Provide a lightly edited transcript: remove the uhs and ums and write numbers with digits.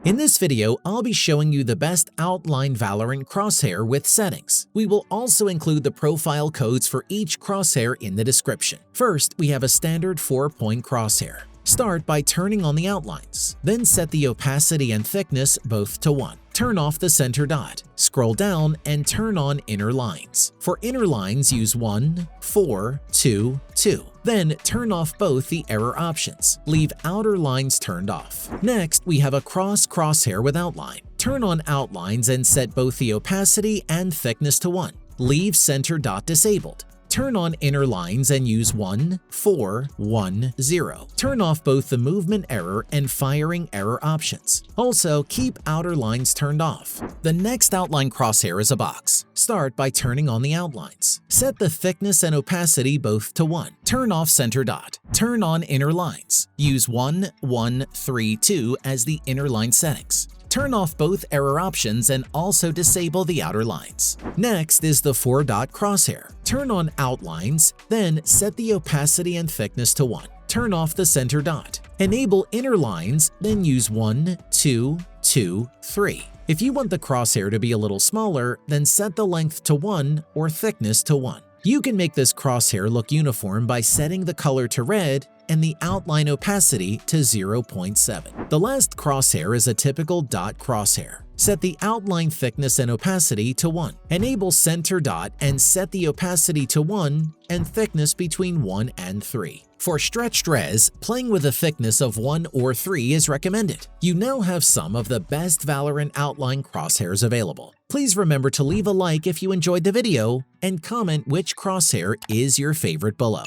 In this video, I'll be showing you the best outline Valorant crosshair with settings. We will also include the profile codes for each crosshair in the description. First, we have a standard 4-point crosshair. Start by turning on the outlines, then set the opacity and thickness both to 1. Turn off the center dot. Scroll down and turn on inner lines. For inner lines, use 1, 4, 2, 2. Then turn off both the error options. Leave outer lines turned off. Next, we have a crosshair with outline. Turn on outlines and set both the opacity and thickness to 1. Leave center dot disabled. Turn on inner lines and use 1, 4, 1, 0. Turn off both the movement error and firing error options. Also, keep outer lines turned off. The next outline crosshair is a box. Start by turning on the outlines. Set the thickness and opacity both to 1. Turn off center dot. Turn on inner lines. Use 1, 1, 3, 2 as the inner line settings. Turn off both error options and also disable the outer lines. Next is the 4-dot crosshair. Turn on outlines, then set the opacity and thickness to 1. Turn off the center dot. Enable inner lines, then use 1, 2, 2, 3. If you want the crosshair to be a little smaller, then set the length to 1 or thickness to 1. You can make this crosshair look uniform by setting the color to red and the outline opacity to 0.7. The last crosshair is a typical dot crosshair. Set the outline thickness and opacity to 1. Enable center dot and set the opacity to 1 and thickness between 1 and 3. For stretched res, playing with a thickness of 1 or 3 is recommended. You now have some of the best Valorant outline crosshairs available. Please remember to leave a like if you enjoyed the video and comment which crosshair is your favorite below.